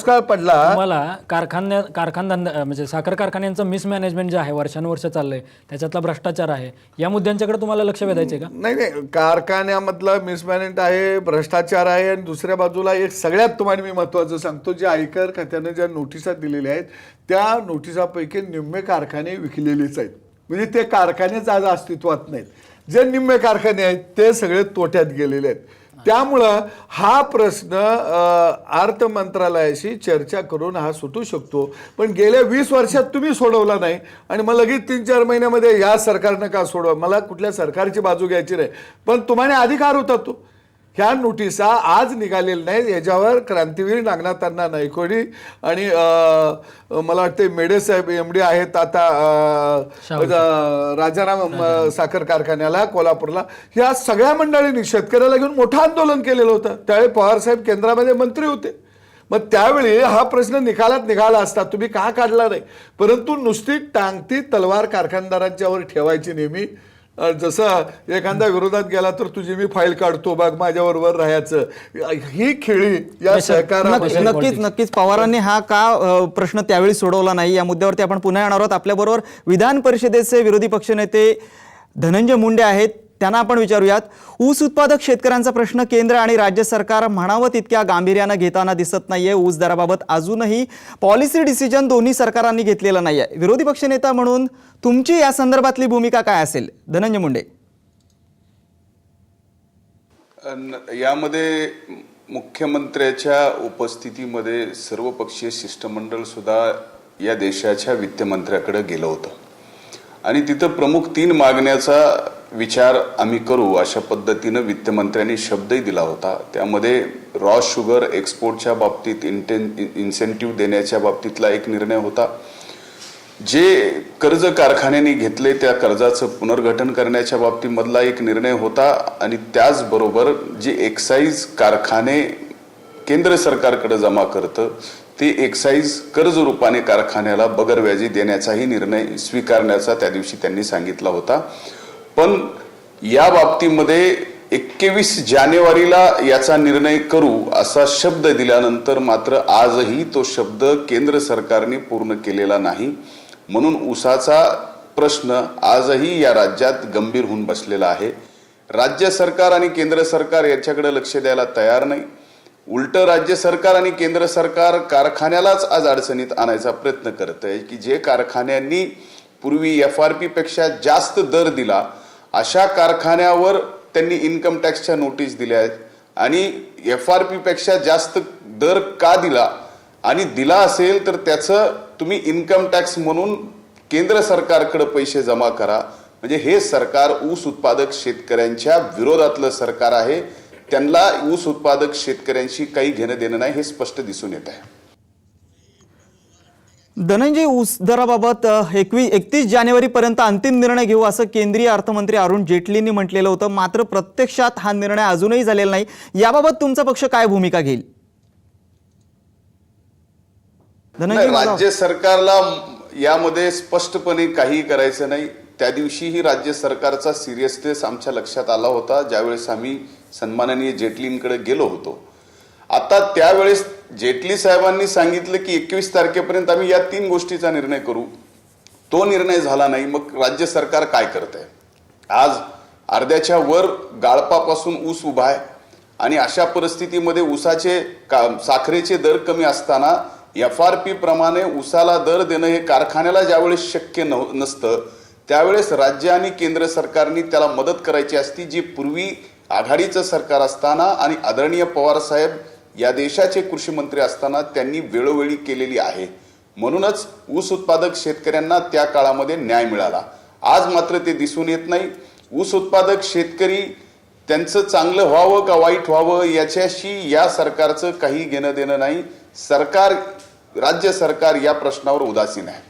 दुष्काळ पडला। तुम्हाला कारखाना म्हणजे साखर कारखान्यांचं मिसमॅनेजमेंट जे आहे वर्षानुवर्ष चाललंय, त्याच्यातला भ्रष्टाचार आहे, या मुद्द्यांच्याकडे तुम्हाला लक्ष वेधायचंय का? नाही, कारखान्यामधलं मिसमॅनेजमेंट आहे, भ्रष्टाचार आहे, आणि दुसऱ्या बाजूला एक सगळ्यात तुम्हाला मी महत्त्वाचं सांगतो, जे आयकर खात्याने ज्या नोटिसा दिलेल्या आहेत त्या नोटिसापैकी निम्मे कारखाने विकलेलेच आहेत, म्हणजे ते कारखानेच आज अस्तित्वात नाहीत। जे निम्मे कारखाने आहेत ते सगळे तोट्यात गेलेले आहेत। त्यामुळं हा प्रश्न अर्थ मंत्रालयाशी चर्चा करून हा सुटू शकतो, पण गेल्या 20 वर्षात तुम्ही सोडवला नाही आणि मग लगेच 3-4 महिन्यामध्ये या सरकारनं का सोडवा? मला कुठल्या सरकारची बाजू घ्यायची नाही, पण तुम्हाला अधिकार होता तो। ह्या नोटिसा आज निघालेल्या नाहीत, याच्यावर क्रांतीवीर नागनाथांना नायकोडी आणि मला वाटते मेडे साहेब MD आहेत आता राजाराम साखर कारखान्याला कोल्हापूरला, ह्या सगळ्या मंडळींनी शेतकऱ्याला घेऊन मोठं आंदोलन केलेलं होतं। त्यावेळी पवार साहेब केंद्रामध्ये मंत्री होते, मग त्यावेळी हा प्रश्न निकालात निघाला असता, तुम्ही का काढला नाही? परंतु नुसती टांगती तलवार कारखानदारांच्यावर ठेवायची नेहमी, जसं एखाद्या विरोधात गेला तर तुझी मी फाईल काढतो बघ माझ्याबरोबर राहायचं, ही खेळी या सहकारामध्ये। नक्कीच पवारांनी हा का प्रश्न त्यावेळी सोडवला नाही या मुद्द्यावरती आपण पुन्हा येणार आहोत। आपल्याबरोबर विधान परिषदेचे विरोधी पक्षनेते धनंजय मुंडे आहेत, त्यांना आपण विचारूयात। ऊस उत्पादक शेतकऱ्यांचा प्रश्न केंद्र आणि राज्य सरकार म्हणावं तितक्या गांभीर्यानं घेताना दिसत नाहीये। ऊस दराबाबत अजूनही पॉलिसी डिसिजन दोन्ही सरकारांनी घेतलेला नाहीये। विरोधी पक्षनेता म्हणून तुमची या संदर्भातली भूमिका काय असेल, धनंजय मुंडे? यामध्ये मुख्यमंत्र्याच्या उपस्थितीमध्ये सर्वपक्षीय शिष्टमंडळ सुद्धा या देशाच्या वित्तमंत्र्याकडे गेलं होतं आणि तिथं प्रमुख 3 मागण्याचा विचार आम्ही करू अशा पद्धतीनं वित्तमंत्र्यांनी शब्दही दिला होता। त्यामध्ये रॉ शुगर एक्सपोर्टच्या बाबतीत इन्सेंटिव्ह देण्याच्या बाबतीतला एक निर्णय होता, जे कर्ज कारखान्यांनी घेतले त्या कर्जाचं पुनर्गठन करण्याच्या बाबतीमधला एक निर्णय होता, आणि त्याचबरोबर जे एक्साईज कारखाने केंद्र सरकारकडे जमा करतं ते एक्साईज कर्ज रूपाने कारखान्याला बगर व्याजी देण्याचाही निर्णय स्वीकारण्याचा त्या दिवशी त्यांनी सांगितला होता। पण या बाबतीमध्ये 21 जानेवारीला याचा निर्णय करू असा शब्द दिल्यानंतर मात्र आजही तो शब्द केंद्र सरकारने पूर्ण केलेला नाही, म्हणून ऊसाचा प्रश्न आजही या राज्यात गंभीर होऊन बसलेला आहे। राज्य सरकार आणि केंद्र सरकार याच्याकडे लक्ष द्यायला तयार नाही, उलट राज्य सरकार आणि केंद्र सरकार कारखान्यालाच आज अडचणीत आणायचा प्रयत्न करत आहे की जे कारखान्यांनी पूर्वी FRP पेक्षा जास्त दर दिला अशा कारखान्यावर त्यांनी इन्कम टॅक्सच्या नोटीस दिल्या आहेत, आणि FRP पेक्षा जास्त दर का दिला आणि दिला असेल तर त्याचं तुम्ही इन्कम टॅक्स म्हणून केंद्र सरकारकडे पैसे जमा करा। म्हणजे हे सरकार ऊस उत्पादक शेतकऱ्यांच्या विरोधातलं सरकार आहे, त्यांना ऊस उत्पादक शेतकऱ्यांशी काही घेणं देणं नाही हे स्पष्ट दिसून येत आहे। धनंजय, ऊस दराबाबत 31 जानेवारीपर्यंत अंतिम निर्णय घेऊ असं केंद्रीय अर्थमंत्री अरुण जेटलींनी म्हटलेलं होतं, मात्र प्रत्यक्षात हा निर्णय अजूनही झालेला नाही। याबाबत तुमचा पक्ष काय भूमिका घेईल? राज्य सरकारला यामध्ये स्पष्टपणे काही करायचं नाही। त्या दिवशीही राज्य सरकारचा सिरियसनेस आमच्या लक्षात आला होता, ज्यावेळेस आम्ही सन्माननीय जेटलींकडे गेलो होतो। आता त्यावेळेस जेटली साहेबांनी सांगितलं की 21 तारखेपर्यंत आम्ही या 3 गोष्टीचा निर्णय करू, तो निर्णय झाला नाही। मग राज्य सरकार काय करतंय? आज अर्ध्याच्या वर गाळपापासून ऊस उभा आहे, आणि अशा परिस्थितीमध्ये ऊसाचे साखरेचे दर कमी असताना FRP प्रमाणे ऊसाला दर देणं हे कारखान्याला ज्यावेळेस शक्य नसतं त्यावेळेस राज्य आणि केंद्र सरकारने त्याला मदत करायची असती, जी पूर्वी आघाडीचं सरकार असताना आणि आदरणीय पवार साहेब या देशाचे कृषी मंत्री असताना त्यांनी वेळोवेळी केलेली आहे। म्हणूनच ऊस उत्पादक शेतकऱ्यांना त्या काळामध्ये न्याय मिळाला। आज मात्र ते दिसून येत नाही। ऊस उत्पादक शेतकरी त्यांचं चांगलं व्हावं का वाईट व्हावं याच्याशी या सरकारचं काही घेणं देणं नाही। सरकार, राज्य सरकार या प्रश्नावर उदासीन आहे।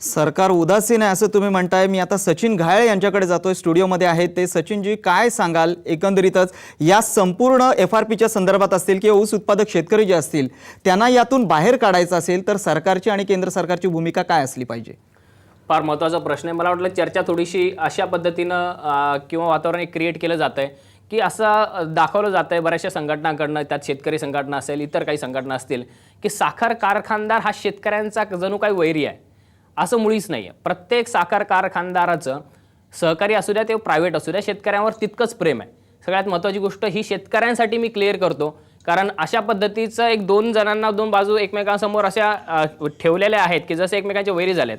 सरकार उदासीन आहे असं तुम्ही म्हणताय। मी आता सचिन घायल यांच्याकडे जातोय, स्टुडिओमध्ये आहेत ते। सचिनजी, काय सांगाल एकंदरीतच या संपूर्ण FRPच्या संदर्भात असतील किंवा ऊस उत्पादक शेतकरी जे असतील त्यांना यातून बाहेर काढायचं असेल तर सरकारची आणि केंद्र सरकारची भूमिका काय असली पाहिजे? फार महत्त्वाचा प्रश्न आहे। मला वाटलं चर्चा थोडीशी अशा पद्धतीनं किंवा वातावरण क्रिएट केलं जात आहे की असं दाखवलं जातं आहे बऱ्याचशा संघटनांकडनं, त्यात शेतकरी संघटना असेल, इतर काही संघटना असतील, की साखर कारखानदार हा शेतकऱ्यांचा जणू काही वैरी आहे. असं मुळीच नाही आहे. प्रत्येक साखर कारखानदाराचं, सहकारी असू द्या ते प्रायव्हेट असू द्या, शेतकऱ्यांवर तितकंच प्रेम आहे. सगळ्यात महत्त्वाची गोष्ट ही शेतकऱ्यांसाठी मी क्लिअर करतो, कारण अशा पद्धतीचं एक दोन जणांना दोन बाजू एकमेकांसमोर अशा ठेवलेल्या आहेत की जसे एकमेकांचे वैरी झालेत.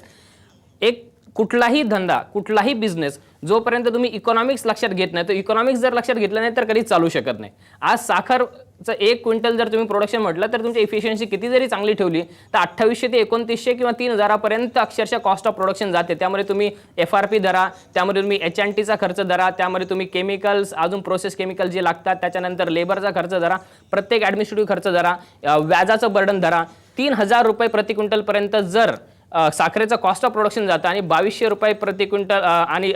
एक कुठलाही धंदा, कुठलाही बिझनेस जोपर्यंत तुम्ही इकॉनॉमिक्स लक्षात घेत नाही, तर इकॉनॉमिक्स जर लक्षात घेतलं नाही तर कधीच चालू शकत नाही. आज साखरचं 1 क्विंटल जर तुम्ही प्रोडक्शन म्हटलं तर तुमची इफिशियन्सी किती जरी चांगली ठेवली तर 2800 ते 2900 किंवा 3000 अक्षरशः कॉस्ट ऑफ प्रोडक्शन जाते. त्यामध्ये तुम्ही FRP धरा, त्यामध्ये तुम्ही H&Tचा खर्च धरा, त्यामध्ये तुम्ही केमिकल्स, अजून प्रोसेस केमिकल जे लागतात, त्याच्यानंतर लेबरचा खर्च धरा, प्रत्येक ॲडमिनिस्ट्रेटिव्ह खर्च धरा, व्याजाचं बर्डन धरा. 3000 रुपये प्रति क्विंटलपर्यंत जर साखरेचं कॉस्ट ऑफ प्रोडक्शन जातं आणि 2200 रुपये प्रति क्विंटल आणि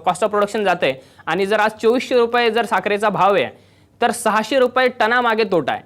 कॉस्ट ऑफ प्रोडक्शन जाते आणि जर आज 2400 रुपये जर साखरेचा भाव आहे तर 600 रुपये टनामागे तोटा आहे.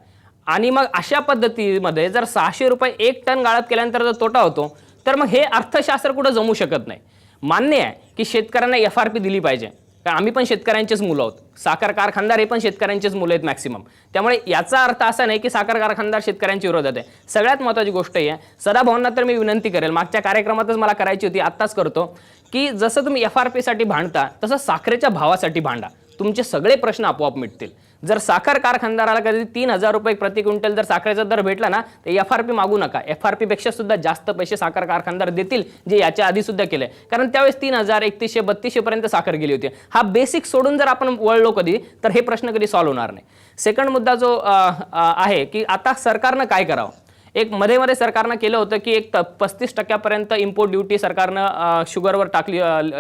आणि मग अशा पद्धतीमध्ये जर 600 रुपये 1 टन गाळप केल्यानंतर जर तोटा होतो तर मग हे अर्थशास्त्र कुठं जमू शकत नाही. मान्य आहे की शेतकऱ्यांना FRP दिली पाहिजे, कारण आम्ही पण शेतकऱ्यांचेच मुलं आहोत, साखर कारखानदार हे पण शेतकऱ्यांचेच मुलं आहेत मॅक्सिमम. त्यामुळे याचा अर्थ असा नाही की साखर कारखानदार शेतकऱ्यांच्या विरोधात आहे. सगळ्यात महत्त्वाची गोष्ट ही आहे, सदाभाऊंना तर मी विनंती करेल, मागच्या कार्यक्रमातच मला करायची होती, आत्ताच करतो, की जसं तुम्ही FRPसाठी भांडता तसं साखरेच्या भावासाठी भांडा. तुमचे सगळे प्रश्न आपोआप मिटतील. जर साखर कारखानदाराला कधी 3000 रुपये प्रति क्विंटल जर साखरेचा दर भेटला ना तर FRP मागू नका. FRP पेक्षा सुद्धा जास्त पैसे साखर कारखानदार देतील, जे याच्या आधी सुद्धा केले. कारण त्यावेळेस 3000, 3100, 3200 पर्यंत साखर गेली होती. हा बेसिक सोडून जर आपण वळलो कधी तर हे प्रश्न कधी सॉल्व्ह होणार नाही. सेकंड मुद्दा जो आहे की आता सरकारनं काय करावं. एक मध्ये सरकारनं केलं होतं की एक 35% इम्पोर्ट ड्युटी सरकारनं शुगरवर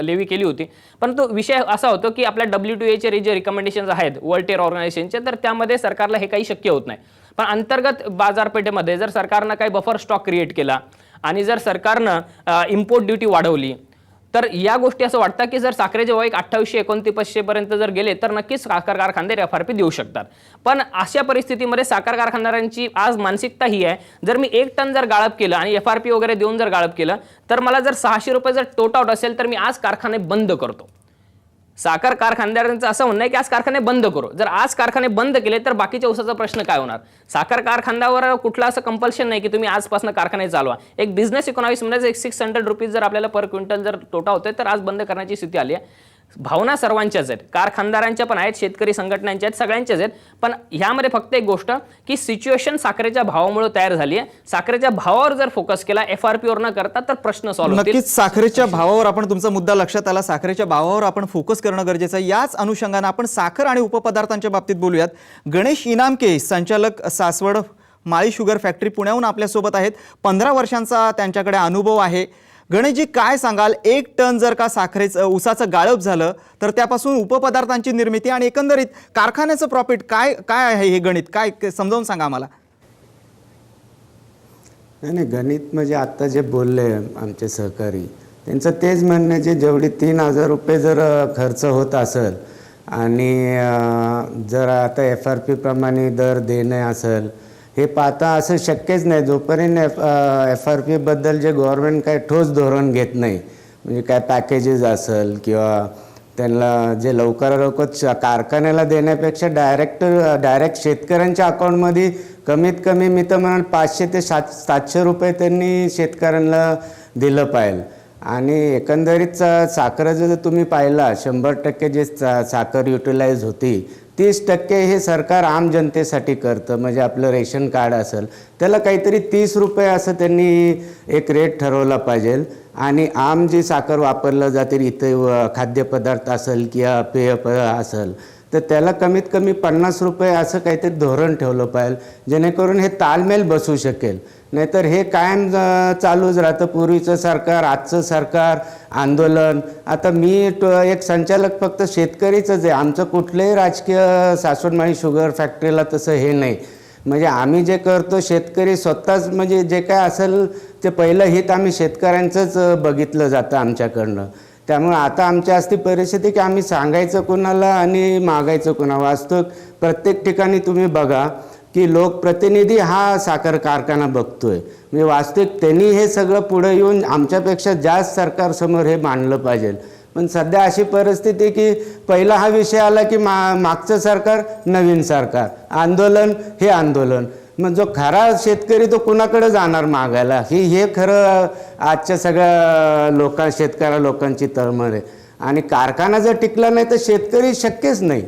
लेवी केली होती. परंतु विषय असा होतो की आपल्या WTOचे जे रिकमेंडेशन्स आहेत वर्ल्ड ट्रेड ऑर्गनायझेशनचे, तर त्यामध्ये सरकारला हे काही शक्य होत नाही. पण अंतर्गत बाजारपेठेमध्ये जर सरकारनं काही बफर स्टॉक क्रिएट केला आणि जर सरकारनं इम्पोर्ट ड्युटी वाढवली तर या गोष्टी असं वाटतं की जर साखरेचे भाव 2800-2900 पर्यंत जर गेले तर नक्कीच साखर कारखानदार FRP देऊ शकतात. पण अशा परिस्थितीमध्ये साखर कारखानदारांची आज मानसिकता ही आहे, जर मी 1 टन जर गाळप केलं आणि FRP वगैरे देऊन जर गाळप केलं तर मला जर 600 रुपये जर तोटा होत असेल तर मी आज कारखाने बंद करतो. साखर कारखानदारांचं असं म्हणणं आहे की आज कारखाने बंद करू. जर आज कारखाने बंद केले तर बाकीच्या ऊसाचा प्रश्न काय होणार. साखर कारखानदारावर कुठलं असं कंपल्शन नाही की तुम्ही आजपासून कारखाने चालवा. एक बिझनेस इकॉनॉमिक्स म्हणजे 600 रुपीज जर आपल्याला पर क्विंटल जर तोटा होतोय तर आज बंद करण्याची स्थिती आली आहे. भावना सर्वांच्याच आहेत, कारखानदारांच्या पण आहेत, शेतकरी संघटनांच्या आहेत, सगळ्यांच्याच आहेत. पण ह्यामध्ये फक्त एक गोष्ट की सिच्युएशन साखरेच्या भावामुळे तयार झाली आहे. साखरेच्या भावावर जर फोकस केला FRP वर न करता तर प्रश्न सॉल्व्ह होतील. नक्कीच साखरेच्या भावावर आपण, तुमचा मुद्दा लक्षात आला, साखरेच्या भावावर आपण फोकस करणं गरजेचं आहे. याच अनुषंगाने आपण साखर आणि उपपदार्थांच्या बाबतीत बोलूयात. गणेश इनामके, संचालक सासवड माळी शुगर फॅक्टरी, पुण्याहून आपल्यासोबत आहेत. 15 वर्षांचा त्यांच्याकडे अनुभव आहे. गणेशजी, काय सांगाल, 1 टन जर का साखरेचं ऊसाचं गाळप झालं तर त्यापासून उपपदार्थांची निर्मिती आणि एकंदरीत कारखान्याचं प्रॉफिट काय काय आहे, हे गणित काय समजावून सांगा आम्हाला. नाही, गणित म्हणजे आत्ता जे बोलले आमचे सहकारी, त्यांचं तेच म्हणणं, जे जेवढी 3000 रुपये जर खर्च होत असेल आणि जर आता FRP प्रमाणे दर देणे असेल, हे पाहता असं शक्यच नाही जोपर्यंत FRP बद्दल जे गव्हर्नमेंट काय ठोस धोरण घेत नाही. म्हणजे काय पॅकेजेस असेल किंवा त्यांना जे लवकर कारखान्याला देण्यापेक्षा डायरेक्ट शेतकऱ्यांच्या अकाउंटमध्ये कमीत कमी मी तर म्हणाल 500 ते 700 रुपये त्यांनी शेतकऱ्यांना दिलं पाहिजे. आणि एकंदरीत साखरेचं जर तुम्ही पाहिला 100% जे साखर युटिलाइज होती, 30% हे सरकार आम जनतेसाठी करतं. म्हणजे आपलं रेशन कार्ड असेल त्याला काहीतरी 30 रुपये असं त्यांनी एक रेट ठरवला पाहिजे. आणि आम जी साखर वापरलं जाते इथे खाद्यपदार्थ असेल किंवा पेय असेल तर त्याला कमीत कमी 50 रुपये असं काहीतरी धोरण ठेवलं पाहिजे, जेणेकरून हे ताळमेळ बसू शकेल. नाहीतर हे कायम चालूच राहतं, पूर्वीचं सरकार, आजचं सरकार, आंदोलन. आता मी एक संचालक फक्त शेतकरीचंच आहे, आमचं कुठलंही राजकीय सासवड माळी शुगर फॅक्टरीला तसं हे नाही. म्हणजे आम्ही जे करतो शेतकरी स्वतःच, म्हणजे जे काय असेल ते पहिलं हित आम्ही शेतकऱ्यांचंच बघितलं जातं आमच्याकडनं. त्यामुळे आता आमची असती परिस्थिती की आम्ही सांगायचं कोणाला आणि मागायचं कोणाला. वास्तविक प्रत्येक ठिकाणी तुम्ही बघा की लोकप्रतिनिधी हा साखर कारखाना बघतोय. म्हणजे वास्तविक त्यांनी हे सगळं पुढे येऊन आमच्यापेक्षा जास्त सरकारसमोर हे मांडलं पाहिजे. पण सध्या अशी परिस्थिती की पहिला हा विषय आला की मागचं सरकार नवीन सरकार, आंदोलन हे आंदोलन, मग जो खरा शेतकरी तो कुणाकडे जाणार मागायला, हे खरं आजच्या सगळ्या शेतकऱ्या लोकांची तळमळ आहे. आणि कारखाना जर टिकला नाही तर शेतकरी शक्यच नाही.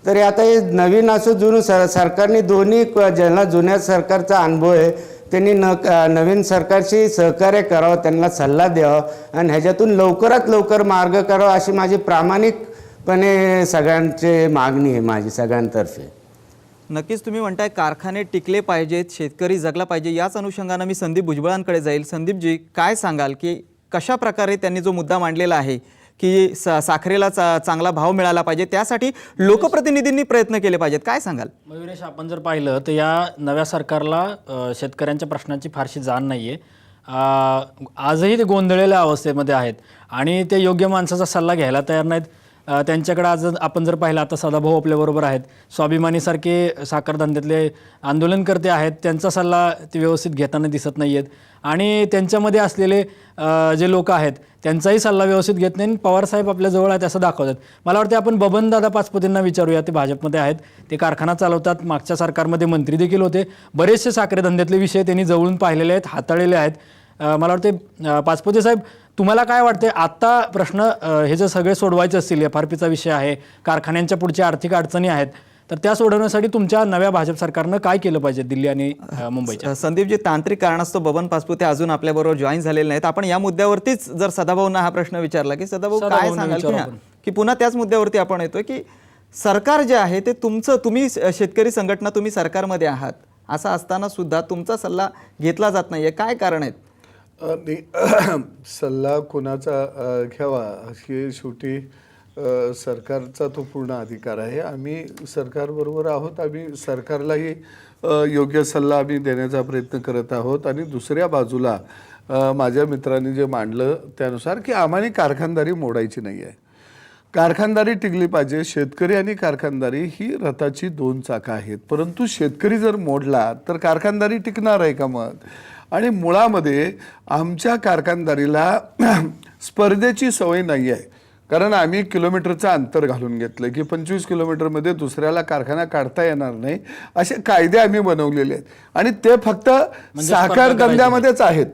तरी आता हे नवीन असो जुनं सरकारने दोन्ही, ज्यांना जुन्या सरकारचा अनुभव आहे त्यांनी नवीन सरकारशी सहकार्य करावं, त्यांना सल्ला द्यावा आणि ह्याच्यातून लवकरात लवकर मार्ग करावा अशी माझी प्रामाणिकपणे सगळ्यांची मागणी आहे, माझी सगळ्यांतर्फे. नक्कीच तुम्ही म्हणताय कारखाने टिकले पाहिजेत, शेतकरी जगला पाहिजे. याच अनुषंगानं मी संदीप भुजबळांकडे जाईल. संदीपजी, काय सांगाल की कशा प्रकारे त्यांनी जो मुद्दा मांडलेला आहे की साखरेला चांगला भाव मिळाला पाहिजे, त्यासाठी लोकप्रतिनिधींनी प्रयत्न केले पाहिजेत, काय सांगाल? मयुरेश, आपण जर पाहिलं तर या नव्या सरकारला शेतकऱ्यांच्या प्रश्नांची फारशी जाण नाही आहे. आजही ते गोंधळलेल्या अवस्थेमध्ये आहेत आणि ते योग्य माणसाचा सल्ला घ्यायला तयार नाहीत. त्यांच्याकडे आज आपण जर पाहिलं, आता सदाभाऊ आपल्याबरोबर आहेत, स्वाभिमानीसारखे साखर धंद्यातले आंदोलनकर्ते आहेत, त्यांचा सल्ला ते व्यवस्थित घेताना दिसत नाही आहेत. आणि त्यांच्यामध्ये असलेले जे लोक आहेत त्यांचाही सल्ला व्यवस्थित घेत नाही. पवारसाहेब आपल्याजवळ आहेत असं दाखवतात. मला वाटतं आपण बबनदादा पाचपुतेंना विचारूया. ते भाजपमध्ये आहेत, ते कारखाना चालवतात, मागच्या सरकारमध्ये मंत्री देखील होते. बरेचसे साखरे धंद्यातले विषय त्यांनी जवळून पाहिलेले आहेत, हाताळलेले आहेत. मला वाटते पाचपुते साहेब, तुम्हाला काय वाटते आत्ता प्रश्न हे जर सगळे सोडवायचे असतील, FRPचा विषय आहे, कारखान्यांच्या पुढच्या आर्थिक अडचणी आहेत, तर त्या सोडवण्यासाठी तुमच्या नव्या भाजप सरकारनं काय केलं पाहिजे दिल्ली आणि मुंबईच्या? संदीपजी, तांत्रिक कारणास्तव बबन पाचपुते अजून आपल्याबरोबर जॉईन झालेले नाहीत. आपण या मुद्द्यावरतीच जर सदाभाऊंना हा प्रश्न विचारला की सदाभाऊ काय सांगाल की पुन्हा त्याच मुद्द्यावरती आपण येतोय की सरकार जे आहे ते तुमचं, तुम्ही शेतकरी संघटना, तुम्ही सरकारमध्ये आहात, असं असताना सुद्धा तुमचा सल्ला घेतला जात नाहीये, काय कारण आहेत? सल्ला कोणाचा घ्यावा हे शेवटी सरकारचा तो पूर्ण अधिकार आहे. आम्ही सरकारबरोबर आहोत, आम्ही सरकारलाही योग्य सल्ला आम्ही देण्याचा प्रयत्न करत आहोत. आणि दुसऱ्या बाजूला माझ्या मित्रांनी जे मांडलं त्यानुसार की आम्हाला कारखानदारी मोडायची नाही आहे, कारखानदारी टिकली पाहिजे. शेतकरी आणि कारखानदारी ही रथाची दोन चाकं आहेत, परंतु शेतकरी जर मोडला तर कारखानदारी टिकणार आहे का मग? आणि मुळामध्ये आमच्या कारखानदारीला स्पर्धेची सवय नाही आहे, कारण आम्ही किलोमीटरचं अंतर घालून घेतलं की 25 किलोमीटरमध्ये दुसऱ्याला कारखाना काढता येणार नाही असे कायदे आम्ही बनवलेले आहेत. आणि ते फक्त साखर धंद्यामध्येच आहेत.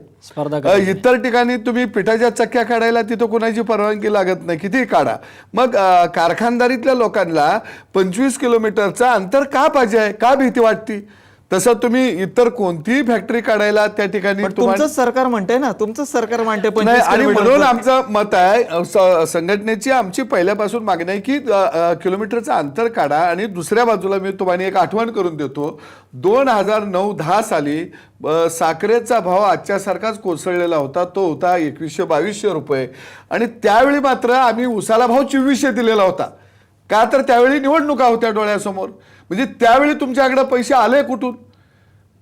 इतर ठिकाणी तुम्ही पिठाच्या चक्क्या काढायला तिथं कोणाची परवानगी लागत नाही, किती काढा. मग कारखानदारीतल्या लोकांना 25 किलोमीटरचं अंतर का पाहिजे आहे, का भीती वाटती? तसं तुम्ही इतर कोणतीही फॅक्टरी काढायला त्या ठिकाणी तुमचं सरकार म्हणते ना, तुमचं सरकार म्हणते. आणि म्हणून आमचं मत आहे, संघटनेची आमची पहिल्यापासून मागणी आहे की किलोमीटरचं अंतर काढा. आणि दुसऱ्या बाजूला मी तुम्हाला एक आठवण करून देतो, 2009-10 साली साखरेचा भाव आजच्यासारखाच कोसळलेला होता, तो होता 2100-2200 रुपये. आणि त्यावेळी मात्र आम्ही उसाला भाव 2400 दिलेला होता. का तर त्यावेळी निवडणुका होत्या डोळ्यासमोर, म्हणजे त्यावेळी तुमच्याकडे पैसे आले कुठून?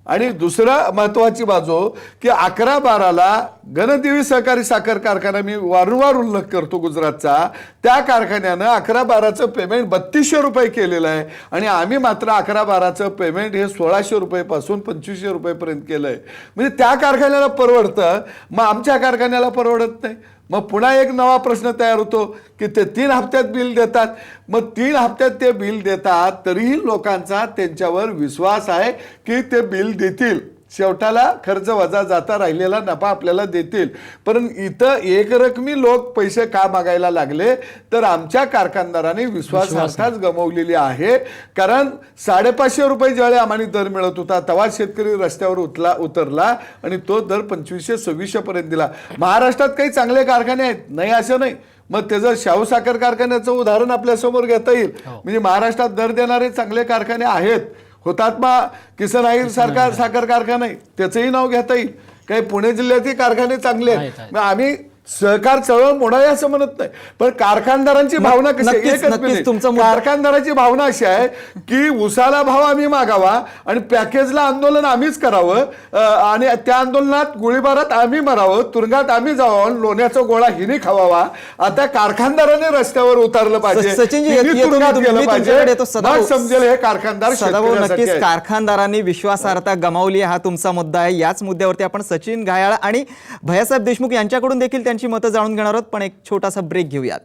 आणि दुसरं महत्वाची बाजू की 11-12ला गणदेवी सहकारी साखर कारखाना, मी वारंवार उल्लेख करतो गुजरातचा, त्या कारखान्यानं 11-12चं पेमेंट 3200 रुपये केलेलं आहे. आणि आम्ही मात्र 11-12चं पेमेंट हे 1600 रुपयेपासून 2500 रुपयेपर्यंत केलं आहे. म्हणजे त्या कारखान्याला परवडतं, मग आमच्या कारखान्याला परवडत नाही. मग पुन्हा एक नवा प्रश्न तयार होतो की ते 3 हप्त्यात बिल देतात. मग 3 हप्त्यात ते बिल देतात, तरीही लोकांचा त्यांच्यावर विश्वास आहे की ते बिल देतील, शेवटाला खर्च वजा जाता राहिलेला नफा आपल्याला देतील. पण इथं एकरकमी लोक पैसे का मागायला लागले, तर आमच्या कारखानदारांनी विश्वासार्थाच गमावलेली आहे. कारण 550 रुपये ज्यावेळी आम्हाला दर मिळत होता तेव्हा शेतकरी रस्त्यावर उतरला आणि तो दर 2500-2600 पर्यंत दिला. महाराष्ट्रात काही चांगले कारखाने आहेत, नाही असं नाही. मग त्याचं शाहू साखर कारखान्याचं उदाहरण आपल्यासमोर घेता येईल. म्हणजे महाराष्ट्रात दर देणारे चांगले कारखाने आहेत. हुतात्मा किसन आहीर सारखा साखर कारखाना आहे, त्याचंही नाव घेता येईल. काही पुणे जिल्ह्यातील कारखाने चांगले आहेत. आम्ही सहकार चळवळ मोडावी असं म्हणत नाही, पण कारखानदारांची भावना कशी आहे, कारखानदाराची भावना अशी आहे की उसाला भाव आम्ही मागावा आणि पॅकेजला आंदोलन आम्हीच करावं आणि त्या आंदोलनात गोळीबारात आम्ही मरावं, तुरुंगात आम्ही जावं, लोण्याचा गोळा हिने खावावा. आता कारखानदाराने रस्त्यावर उतरलं पाहिजे, तुरुंगात गेलं पाहिजे, समजेल हे कारखानदार. नक्कीच कारखानदारांनी विश्वासार्हता गमावली, हा तुमचा मुद्दा आहे. याच मुद्द्यावरती आपण सचिन घायाळ आणि भैयासाहेब देशमुख यांच्याकडून देखील त्यांची मतं जाणून घेणार आहोत, पण एक छोटासा ब्रेक घेऊयात.